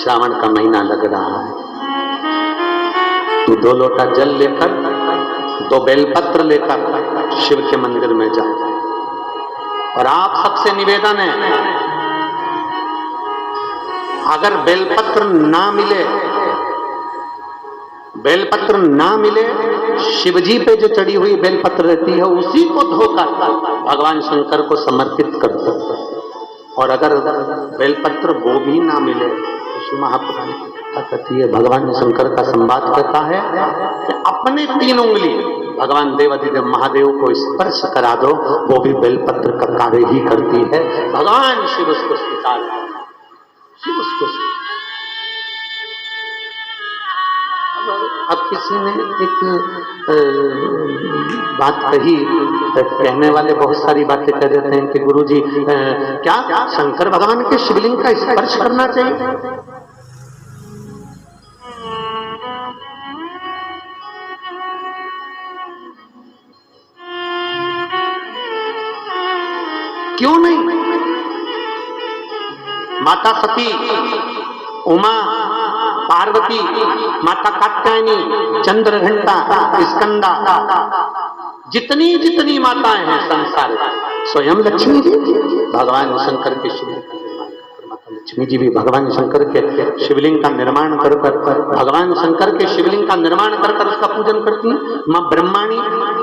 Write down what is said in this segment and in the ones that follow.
श्रावण का महीना लग रहा है, तू 2 लोटा जल लेकर 2 बेलपत्र लेकर शिव के मंदिर में जा। और आप सबसे निवेदन है, अगर बेलपत्र ना मिले, शिवजी पे जो चढ़ी हुई बेलपत्र रहती है उसी को धोकर भगवान शंकर को समर्पित कर दो। और अगर बेलपत्र वो भी ना मिले, तो महापुराण कहती है, भगवान शंकर का संवाद कहता है कि अपने 3 उंगली भगवान देवाधिदेव महादेव को स्पर्श करा दो, वो भी बेलपत्र का कार्य ही करती है। भगवान शिव उसको स्वीकार, शिव उसको। अब किसी ने एक बात कही, कहने वाले बहुत सारी बातें कह देते हैं कि गुरुजी क्या शंकर भगवान के शिवलिंग का स्पर्श करना चाहिए? क्यों नहीं? माता सती, उमा, पार्वती, माता कात्यायनी, चंद्रघंटा, स्कंदा, जितनी माताएं हैं संसार में, स्वयं लक्ष्मी जी भगवान शंकर के शिवलिंग, माता लक्ष्मी जी भी भगवान शंकर के शिवलिंग का निर्माण कर भगवान शंकर के शिवलिंग का निर्माण कर उसका पूजन करती हैं। माँ ब्रह्माणी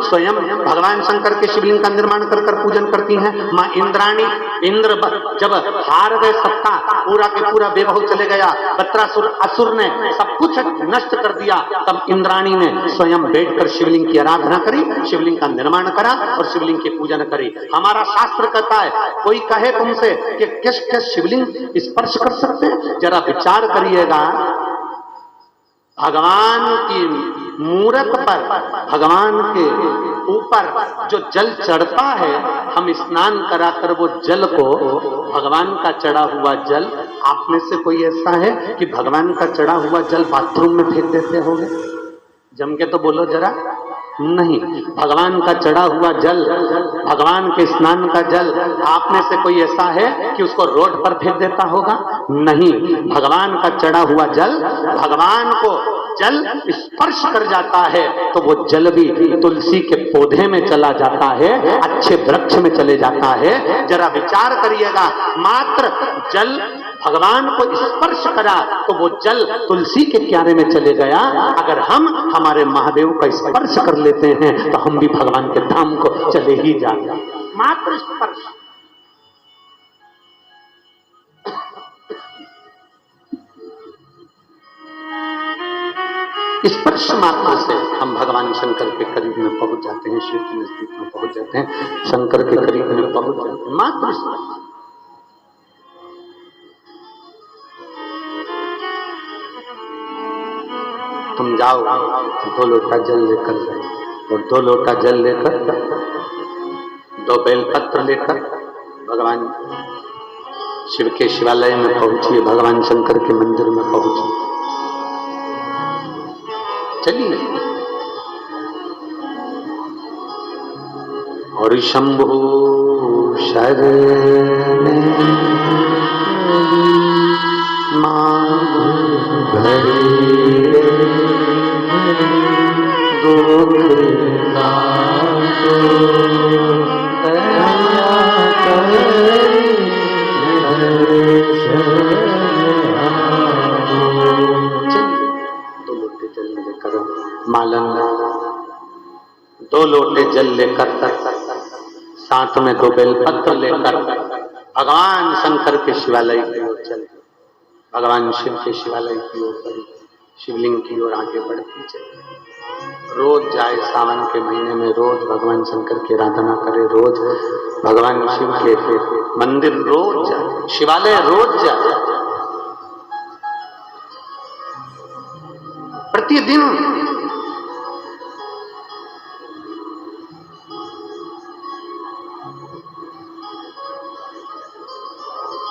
स्वयं भगवान शंकर के शिवलिंग का निर्माण कर पूजन करती हैं। माँ इंद्राणी, इंद्र जब हार गए, सबका पूरा के पूरा वैभव चले गया, वत्रासुर असुर ने सब कुछ नष्ट कर दिया, तब इंद्राणी ने स्वयं बैठकर शिवलिंग की आराधना करी, शिवलिंग का निर्माण करा और शिवलिंग की पूजन करी। हमारा शास्त्र कहता है, कोई कहे तुमसे कि किस किस शिवलिंग स्पर्श कर सकते हैं, जरा विचार करिएगा। भगवान की मूरत पर, भगवान के ऊपर जो जल चढ़ता है, हम स्नान कराकर वो जल को, भगवान का चढ़ा हुआ जल, आप में से कोई ऐसा है कि भगवान का चढ़ा हुआ जल बाथरूम में फेंक देते होंगे? जम के तो बोलो जरा। नहीं, भगवान का चढ़ा हुआ जल, भगवान के स्नान का जल, आप में से कोई ऐसा है कि उसको रोड पर फेंक देता होगा? नहीं, भगवान का चढ़ा हुआ जल, भगवान को जल स्पर्श कर जाता है तो वो जल भी तुलसी के पौधे में चला जाता है, अच्छे वृक्ष में चले जाता है। जरा विचार करिएगा, मात्र जल भगवान को स्पर्श करा तो वो जल तुलसी के क्यारे में चले गया। अगर हम हमारे महादेव का स्पर्श कर लेते हैं तो हम भी भगवान के धाम को चले ही जाएंगे। मात्र स्पर्श। स्पर्श मात्र से हम भगवान शंकर के करीब में पहुंच जाते हैं, शिव के नजदीक में पहुंच जाते हैं, शंकर के करीब में पहुंच जाते हैं। मात्र स्पर्श। तुम जाओ 2 लोटा जल लेकर जाओ, और 2 लोटा जल लेकर 2 बेलपत्र लेकर भगवान शिव के शिवालय में पहुंचिए, भगवान शंकर के मंदिर में पहुंचिए। चलिए। और शंभु शरण मां भरे दुख काटो दया करे मालन 2 लोटे जल लेकर, साथ में 2 बेलपत्र लेकर भगवान शंकर के शिवालय की ओर चले। भगवान शिव के शिवालय की ओर बढ़ी, शिवलिंग की ओर आगे बढ़ती चले। रोज जाए, सावन के महीने में रोज भगवान शंकर की आराधना करे, रोज भगवान शिव के मंदिर रोज जाए, शिवालय रोज जाए, प्रतिदिन।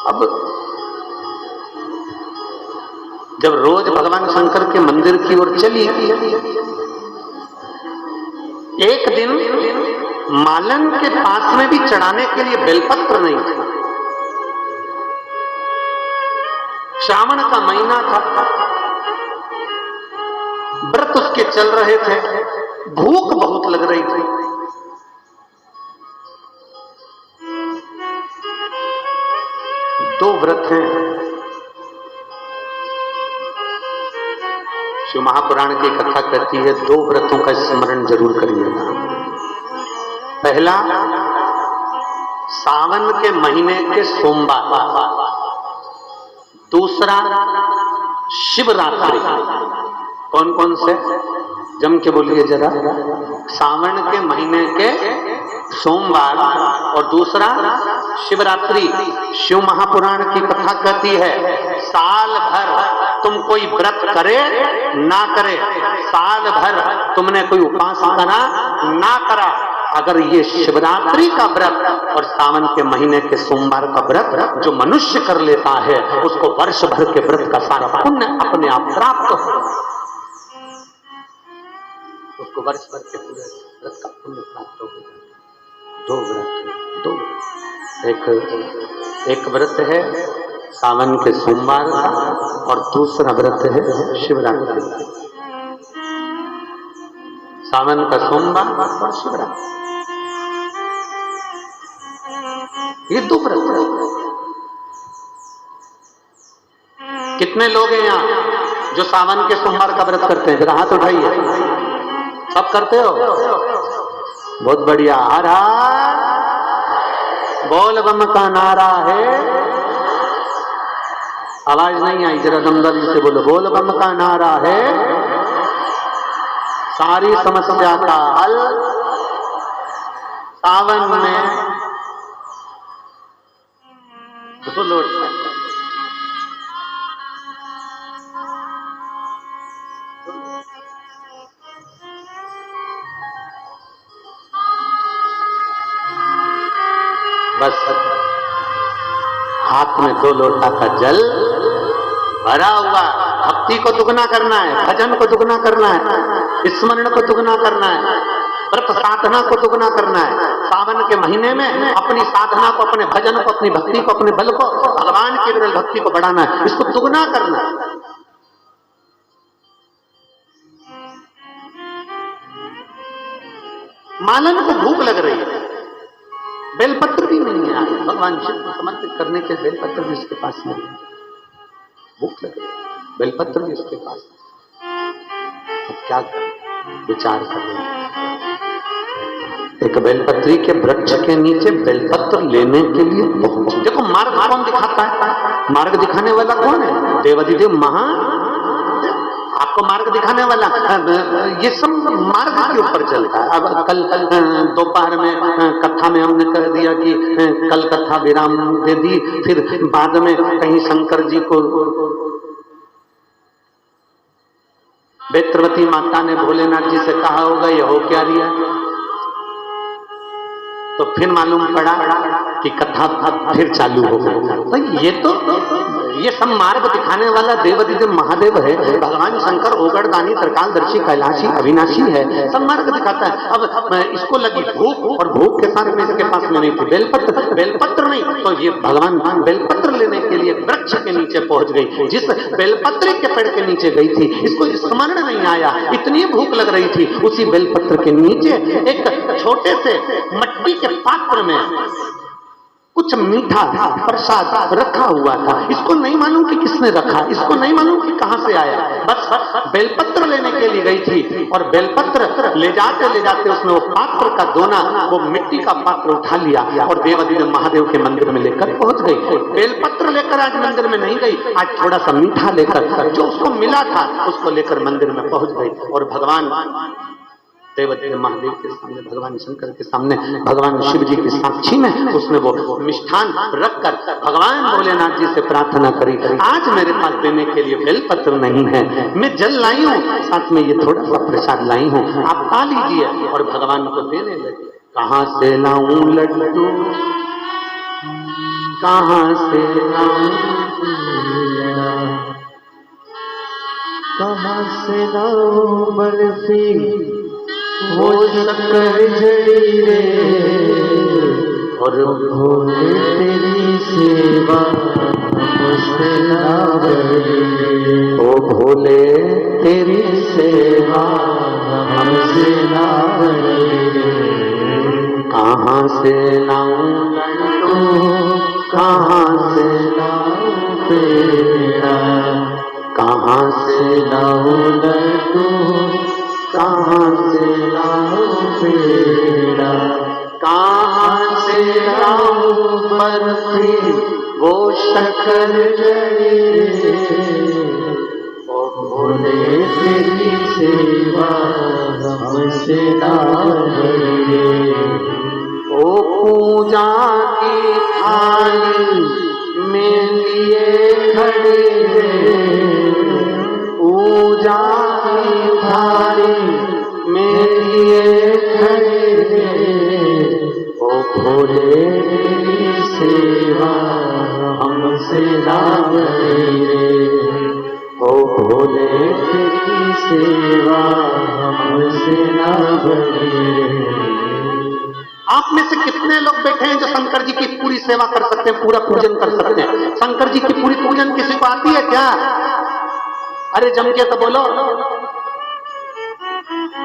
अब जब रोज भगवान शंकर के मंदिर की ओर चली, एक दिन मालन के पास में भी चढ़ाने के लिए बेलपत्र नहीं था। श्रावण का महीना था, व्रत उसके चल रहे थे, भूख बहुत लग रही थी। दो व्रत हैं, शिव महापुराण की कथा कहती है, दो व्रतों का स्मरण जरूर करिएगा। पहला, सावन के महीने के सोमवार। दूसरा, शिवरात्रि। कौन कौन से? जम के बोलिए जरा। सावन के महीने के सोमवार और दूसरा शिवरात्रि। शिव महापुराण की कथा कहती है, साल भर तुम कोई व्रत करे ना करे, साल भर तुमने कोई उपासना ना करा, अगर ये शिवरात्रि का व्रत और सावन के महीने के सोमवार का व्रत जो मनुष्य कर लेता है, उसको वर्ष भर के व्रत का सारा पुण्य अपने आप प्राप्त हो, उसको वर्ष भर के पूरे व्रत का पुण्य प्राप्त हो। दो व्रत, एक व्रत है सावन के सोमवार का और दूसरा व्रत है शिवरात्रि। सावन का सोमवार और शिवरात्रि, ये दो व्रत। कितने लोग हैं यहाँ जो सावन के सोमवार का व्रत करते हैं? जरा हाथ उठाइए। सब करते हो? बहुत बढ़िया। हर हर बोल बम का नारा है। आवाज नहीं आई, जरा दमदम से बोलो। बोल बम का नारा है, सारी समस्या का हल सावन में। बोलो। बस हाथ में 2 लोटा का जल भरा हुआ, भक्ति को दुगना करना है, भजन को दुगना करना है, स्मरण को दुगना करना है, व्रत साधना को दुगना करना है। सावन के महीने में अपनी साधना को, अपने भजन को, अपनी भक्ति को, अपने बल को, भगवान की विरल भक्ति को बढ़ाना है, इसको दुगना करना है। मालन को भूख लग रही है, बेलपत्र भी नहीं है, भगवान शिव को समर्पित करने के बेलपत्र भी इसके पास नहीं है। भूख लग रही है, बेलपत्र भी इसके पास नहीं। अब क्या विचार करें? एक बेलपत्री के वृक्ष के नीचे बेलपत्र लेने के लिए पहुंचे। देखो मार्ग कौन दिखाता है? मार्ग दिखाने वाला कौन है? देवाधिदेव महा आपको मार्ग दिखाने वाला। ये सब मार्ग के ऊपर चलता है। अब कल दोपहर में कथा में हमने कह दिया कि कल कथा विराम दे दी, फिर बाद में कहीं शंकर जी को बेत्रवती माता ने भोलेनाथ जी से कहा होगा, ये हो क्या रिया? तो फिर मालूम पड़ा कि कथा फिर चालू हो गई। तो ये सब मार्ग दिखाने वाला देवाधिदेव महादेव है। भगवान शंकर ओगड़दानी, त्रिकालदर्शी, कैलाशी, अविनाशी है, सब मार्ग दिखाता है। अब इसको लगी भूख, और भूख के साथ में इसके पास में नहीं थी बेलपत्र नहीं, तो ये भगवान बेलपत्र लेने के लिए वृक्ष के नीचे पहुंच गई। जिस बेलपत्र के पेड़ के नीचे गई थी, इसको स्मरण नहीं आया, इतनी भूख लग रही थी। उसी बेलपत्र के नीचे एक छोटे से मट्टी के पात्र में कुछ मीठा प्रसाद रखा हुआ था। इसको नहीं मालूम कि किसने रखा, इसको नहीं मालूम कि कहां से आया। बस बेलपत्र लेने के लिए गई थी, और बेलपत्र ले जाते उसने वो पात्र का दोना, वो मिट्टी का पात्र उठा लिया और देवाधिदेव महादेव के मंदिर में लेकर पहुंच गई। बेलपत्र लेकर आज मंदिर में नहीं गई, आज थोड़ा सा मीठा लेकर, जो उसको मिला था उसको लेकर मंदिर में पहुंच गई। और भगवान देवाधिदेव महादेव के सामने, भगवान शंकर के सामने, भगवान शिव जी की साक्षी में उसने वो मिष्ठान रखकर भगवान भोलेनाथ जी से प्रार्थना करी, आज मेरे पास देने के लिए बेलपत्र नहीं है, मैं जल लाई हूँ, साथ में ये थोड़ा सा प्रसाद लाई हूँ, आप खा लीजिए। और भगवान को देने लगे। कहाँ से लाऊं लड्डू, कहाँ से लाऊं, कहाँ से लाऊं बर्फी, वो शक्कर जड़ी रे, और भोले तेरी सेवा हमसे ना बढ़े, ओ भोले तेरी सेवा हमसे ना बढ़े। कहाँ से लाऊं लड्डू, कहाँ से लाऊं पेड़ा, कहाँ से लाऊं लड्डू, कहाँ से लाऊं पेड़ा, कहाँ से लाऊं बर्फी वो शक्कर जड़ी, ओ भोले तेरी सेवा हमसे ना बढ़े। ओ पूजा की थाली में लिए खड़े हैं, पूजा की थाली में लिए खड़े हैं, ओ भोले तेरी सेवा हमसे ना बढ़े, ओ भोले तेरी सेवा हमसे ना बढ़े। आप में से कितने लोग बैठे हैं जो शंकर जी की पूरी सेवा कर सकते हैं, पूरा पूजन कर सकते हैं? शंकर जी की पूरी पूजन किसी को आती है क्या? अरे जम के तो बोलो।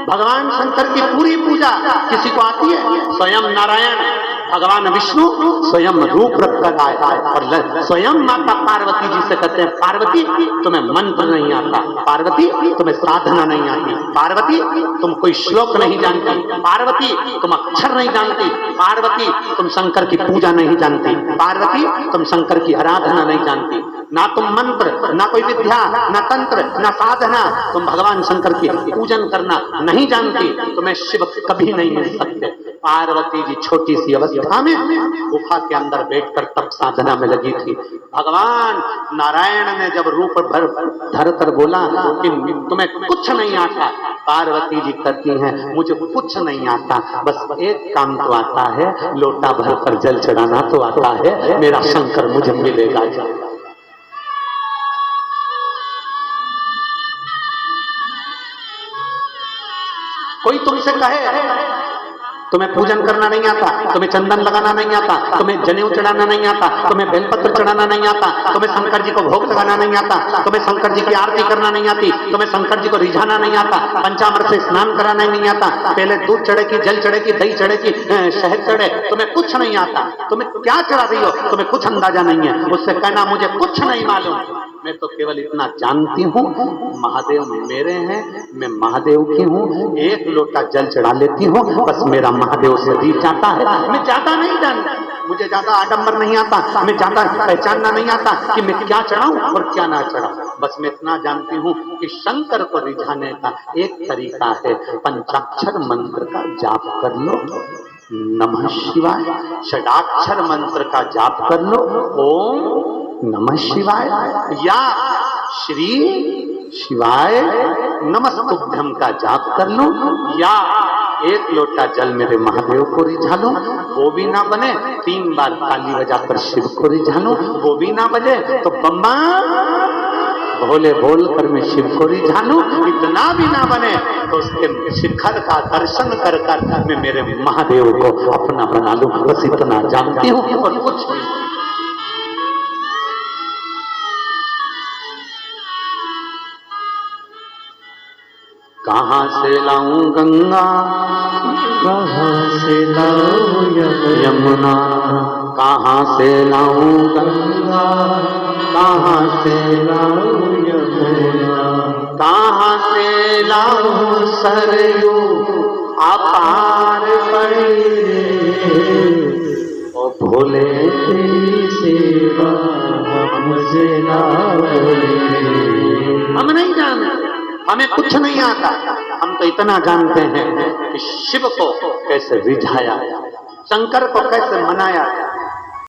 भगवान शंकर की पूरी पूजा किसी को आती है? स्वयं नारायण भगवान विष्णु स्वयं रूप रखकर आए और स्वयं माता पार्वती जी से कहते हैं, पार्वती तुम्हें मंत्र नहीं आता, पार्वती तुम्हें साधना नहीं आती, पार्वती तुम कोई श्लोक नहीं जानती, पार्वती तुम अक्षर नहीं जानती, पार्वती तुम शंकर की पूजा नहीं जानती, पार्वती तुम शंकर की आराधना नहीं जानती, ना तुम मंत्र, ना कोई विद्या, ना तंत्र, ना साधना, तुम भगवान शंकर की पूजन करना नहीं जानती, तुम्हें शिव कभी नहीं मिल सकते। पार्वती जी छोटी सी अवस्था में गुफा के अंदर बैठकर तप साधना में लगी थी। भगवान नारायण ने जब रूप धर कर बोला कि तुम्हें कुछ नहीं आता, पार्वती जी कहती हैं मुझे कुछ नहीं आता, बस एक काम तो आता है, लोटा भर कर जल चढ़ाना तो आता है, मेरा शंकर मुझे मिलेगा। कोई तुमसे कहे तुम्हें पूजन करना नहीं आता, तुम्हें चंदन लगाना नहीं आता, तुम्हें जनेऊ चढ़ाना नहीं आता, तुम्हें बेलपत्र चढ़ाना नहीं आता, तुम्हें शंकर जी को भोग लगाना नहीं आता, तुम्हें शंकर जी की आरती करना नहीं आती, तुम्हें शंकर जी को रिझाना नहीं आता, पंचामृत से स्नान कराना नहीं आता, पहले दूध चढ़ेगी, जल चढ़ेगी, दही चढ़ेगी, शहद चढ़े, तुम्हें कुछ नहीं आता, तुम्हें क्या चढ़ा रही हो, तुम्हें कुछ अंदाजा नहीं है। उससे कहना मुझे कुछ नहीं मालूम, मैं तो केवल इतना जानती हूँ महादेव मेरे हैं, मैं महादेव की हूँ, एक लोटा जल चढ़ा लेती हूँ, बस मेरा महादेव से रीत जाता है। मैं ज्यादा नहीं जानता, मुझे ज्यादा आडंबर नहीं आता, मैं ज्यादा पहचानना नहीं आता कि मैं क्या चढ़ाऊं और क्या ना चढ़ाऊं, बस मैं इतना जानती हूँ कि शंकर को रिझाने का एक तरीका है, पंचाक्षर मंत्र का जाप कर लो, नमः शिवाय, षडाक्षर मंत्र का जाप कर लो, ओम नमः शिवाय या श्री शिवाय नमस्तुभ्यम का जाप कर लो, या एक लोटा जल मेरे महादेव को रिझा लो, वो भी ना बने 3 बार ताली बजाकर शिव को रिझा लो, वो भी ना बजे तो बम्बा भोले बोल कर मैं शिव को रिझा लूं, इतना भी ना बने तो उसके शिखर का दर्शन कर कर मैं मेरे महादेव को अपना बना लूं, बस इतना जानती हूँ और कुछ नहीं। कहाँ से लाऊं गंगा, कहाँ से लाऊं यमुना, कहाँ से लाऊं गंगा, कहाँ से लाऊं यमुना, कहाँ से लाऊं सरयू अपार पड़ी रे, ओ भोले तेरी सेवा हमसे ना बढ़े। हम नहीं जानते, हमें कुछ नहीं आता, हम तो इतना जानते हैं कि शिव को कैसे रिझाया, शंकर को कैसे मनाया,